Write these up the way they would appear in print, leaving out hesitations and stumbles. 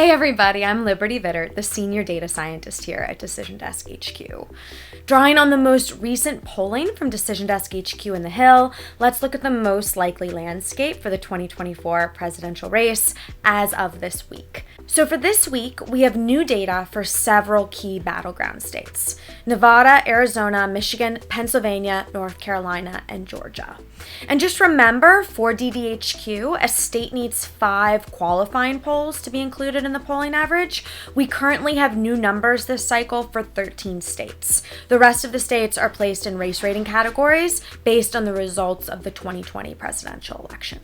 Hey everybody, I'm Liberty Vittert, the Senior Data Scientist here at Decision Desk HQ. Drawing on the most recent polling from Decision Desk HQ and TheHill, let's look at the most likely landscape for the 2024 presidential race as of this week. So for this week, we have new data for several key battleground states: Nevada, Arizona, Michigan, Pennsylvania, North Carolina, and Georgia. And just remember, for DDHQ, a state needs 5 qualifying polls to be included in the polling average. We currently have new numbers this cycle for 13 states. The rest of the states are placed in race rating categories based on the results of the 2020 presidential election.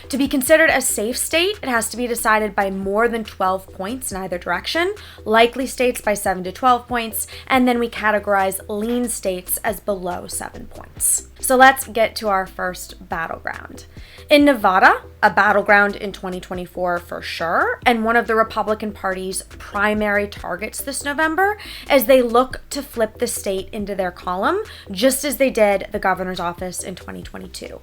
To be considered a safe state, it has to be decided by more than 12 points in either direction, likely states by 7 to 12 points, and then we categorize lean states as below 7 points. So let's get to our first battleground. In Nevada, a battleground in 2024 for sure, and one of the Republican Party's primary targets this November as they look to flip the state into their column, just as they did the governor's office in 2022.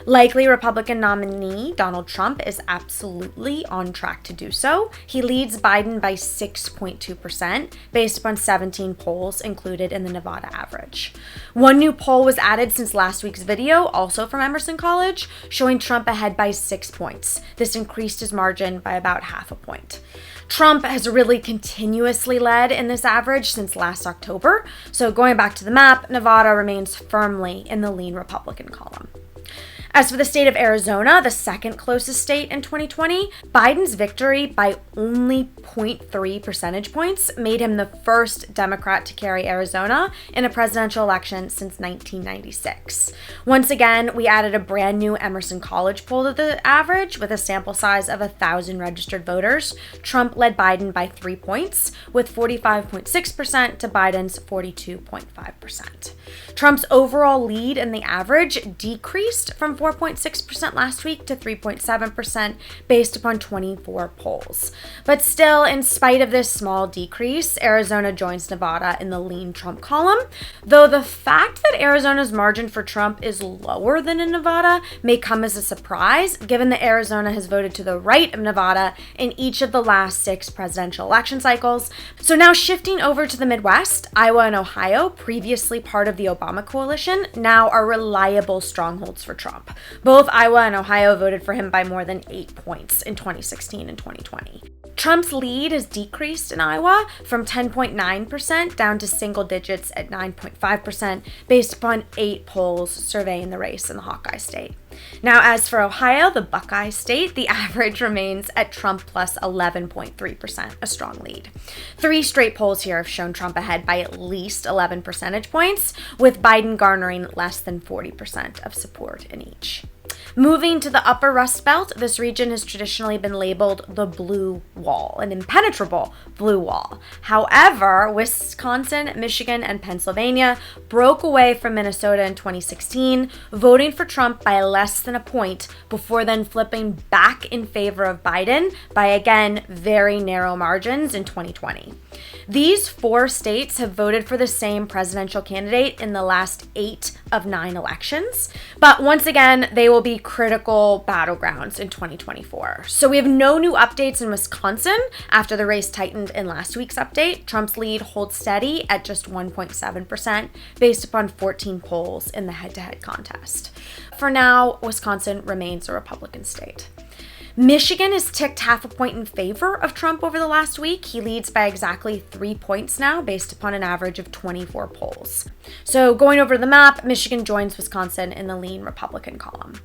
Likely Republican nominee Donald Trump is absolutely on track to do so. He leads Biden by 6.2% based upon 17 polls included in the Nevada average. One new poll was added since last week's video, also from Emerson College, showing Trump ahead by 6 points. This increased his margin by about half a point. Trump has really continuously led in this average since last October. So going back to the map, Nevada remains firmly in the lean Republican column. As for the state of Arizona, the second closest state in 2020, Biden's victory by only 0.3 percentage points made him the first Democrat to carry Arizona in a presidential election since 1996. Once again, we added a brand new Emerson College poll to the average with a sample size of 1,000 registered voters. Trump led Biden by 3 points, with 45.6% to Biden's 42.5%. Trump's overall lead in the average decreased from 4.6% last week to 3.7% based upon 24 polls. But still, in spite of this small decrease, Arizona joins Nevada in the lean Trump column, though the fact that Arizona's margin for Trump is lower than in Nevada may come as a surprise, given that Arizona has voted to the right of Nevada in each of the last 6 presidential election cycles. So now shifting over to the Midwest, Iowa and Ohio, previously part of the Obama coalition, now are reliable strongholds for Trump. Both Iowa and Ohio voted for him by more than 8 points in 2016 and 2020. Trump's lead has decreased in Iowa from 10.9% down to single digits at 9.5% based upon 8 polls surveying the race in the Hawkeye state. Now, as for Ohio, the Buckeye state, the average remains at Trump plus 11.3%, a strong lead. 3 straight polls here have shown Trump ahead by at least 11 percentage points, with Biden garnering less than 40% of support in each. Moving to the upper Rust Belt, this region has traditionally been labeled the blue wall, an impenetrable blue wall. However, Wisconsin, Michigan, and Pennsylvania broke away from Minnesota in 2016, voting for Trump by less than a point before then flipping back in favor of Biden by, again, very narrow margins in 2020. These 4 states have voted for the same presidential candidate in the last 8 of 9 elections, but once again, they will be critical battlegrounds in 2024. So we have no new updates in Wisconsin after the race tightened in last week's update. Trump's lead holds steady at just 1.7% based upon 14 polls in the head-to-head contest. For now, Wisconsin remains a Republican state. Michigan has ticked half a point in favor of Trump over the last week. He leads by exactly 3 points now based upon an average of 24 polls. So going over the map, Michigan joins Wisconsin in the lean Republican column.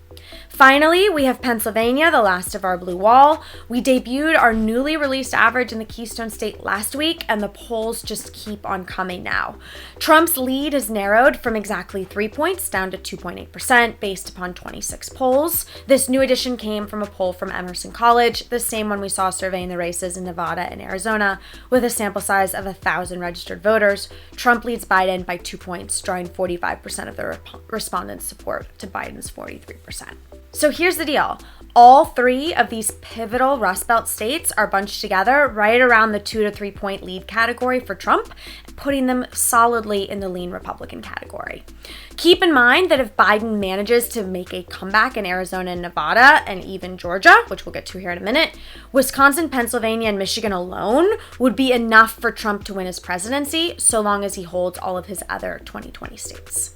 Finally, we have Pennsylvania, the last of our blue wall. We debuted our newly released average in the Keystone State last week, and the polls just keep on coming now. Trump's lead has narrowed from exactly 3 points down to 2.8% based upon 26 polls. This new addition came from a poll from Emerson College, the same one we saw surveying the races in Nevada and Arizona, with a sample size of 1,000 registered voters. Trump leads Biden by 2 points, drawing 45% of the respondents' support to Biden's 43%. So here's the deal. All three of these pivotal Rust Belt states are bunched together right around the 2 to 3 point lead category for Trump, putting them solidly in the lean Republican category. Keep in mind that if Biden manages to make a comeback in Arizona and Nevada and even Georgia, which we'll get to here in a minute, Wisconsin, Pennsylvania, and Michigan alone would be enough for Trump to win his presidency, so long as he holds all of his other 2020 states.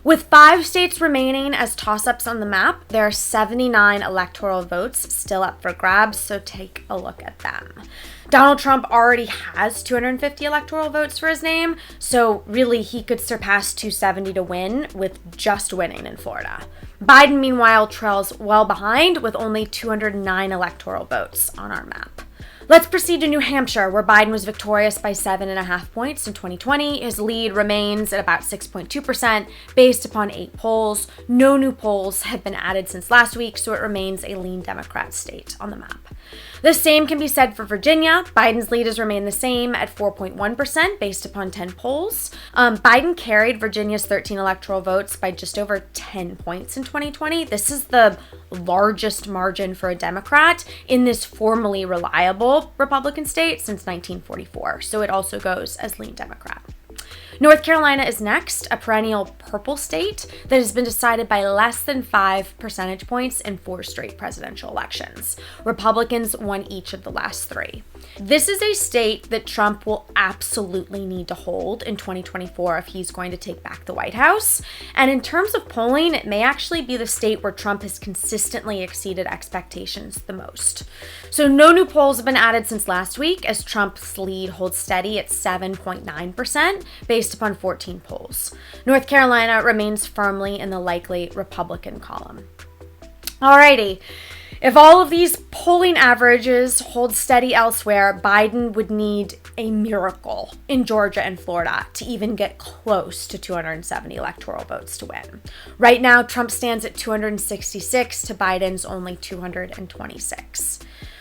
With 5 states remaining as toss-ups on the map, there are 79 electoral votes still up for grabs, so take a look at them. Donald Trump already has 250 electoral votes for his name, so really he could surpass 270 to win with just winning in Florida. Biden, meanwhile, trails well behind with only 209 electoral votes on our map. Let's proceed to New Hampshire, where Biden was victorious by 7.5 points in 2020. His lead remains at about 6.2% based upon 8 polls. No new polls have been added since last week, so it remains a lean Democrat state on the map. The same can be said for Virginia. Biden's lead has remained the same at 4.1% based upon 10 polls. Biden carried Virginia's 13 electoral votes by just over 10 points in 2020. This is the largest margin for a Democrat in this formally reliable Republican state since 1944. So it also goes as lean Democrat. North Carolina is next, a perennial purple state that has been decided by less than 5 percentage points in 4 straight presidential elections. Republicans won each of the last 3. This is a state that Trump will absolutely need to hold in 2024 if he's going to take back the White House. And in terms of polling, it may actually be the state where Trump has consistently exceeded expectations the most. So no new polls have been added since last week, as Trump's lead holds steady at 7.9% based upon 14 polls. North Carolina remains firmly in the likely Republican column. Alrighty. If all of these polling averages hold steady elsewhere, Biden would need a miracle in Georgia and Florida to even get close to 270 electoral votes to win. Right now, Trump stands at 266 to Biden's only 226.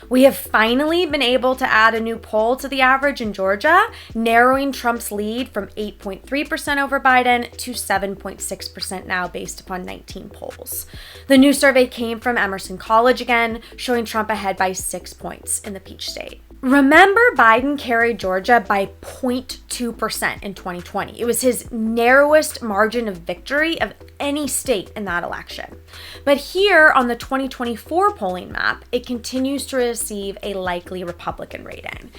We have finally been able to add a new poll to the average in Georgia, narrowing Trump's lead from 8.3% over Biden to 7.6% now based upon 19 polls. The new survey came from Emerson College again, showing Trump ahead by 6 points in the Peach State. Remember, Biden carried Georgia by 0.2% in 2020. It was his narrowest margin of victory of any state in that election. But here on the 2024 polling map, it continues to receive a likely Republican rating.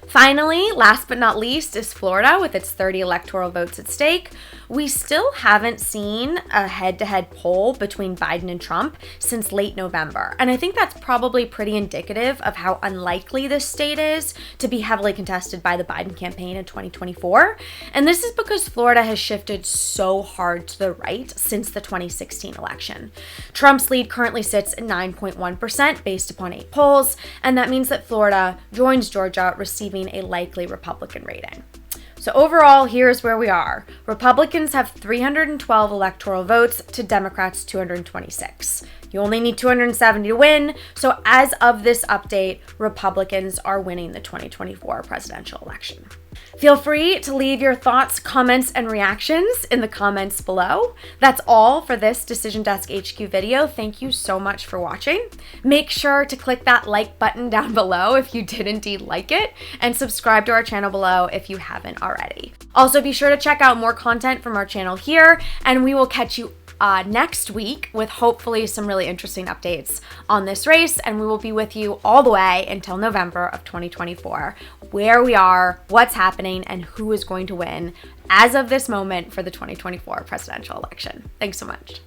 Finally, last but not least, is Florida with its 30 electoral votes at stake. We still haven't seen a head-to-head poll between Biden and Trump since late November. And I think that's probably pretty indicative of how unlikely this state is to be heavily contested by the Biden campaign in 2024. And this is because Florida has shifted so hard to the right since the 2016 election. Trump's lead currently sits at 9.1% based upon 8 polls, and that means that Florida joins Georgia, receiving a likely Republican rating. So overall, here's where we are. Republicans have 312 electoral votes to Democrats' 226. You only need 270 to win, so as of this update, Republicans are winning the 2024 presidential election. Feel free to leave your thoughts, comments, and reactions in the comments below. That's all for this Decision Desk HQ video. Thank you so much for watching. Make sure to click that like button down below if you did indeed like it, and subscribe to our channel below if you haven't already. Also, be sure to check out more content from our channel here, and we will catch you next week with hopefully some really interesting updates on this race, and we will be with you all the way until November of 2024, where we are, what's happening, and who is going to win as of this moment for the 2024 presidential election. Thanks so much.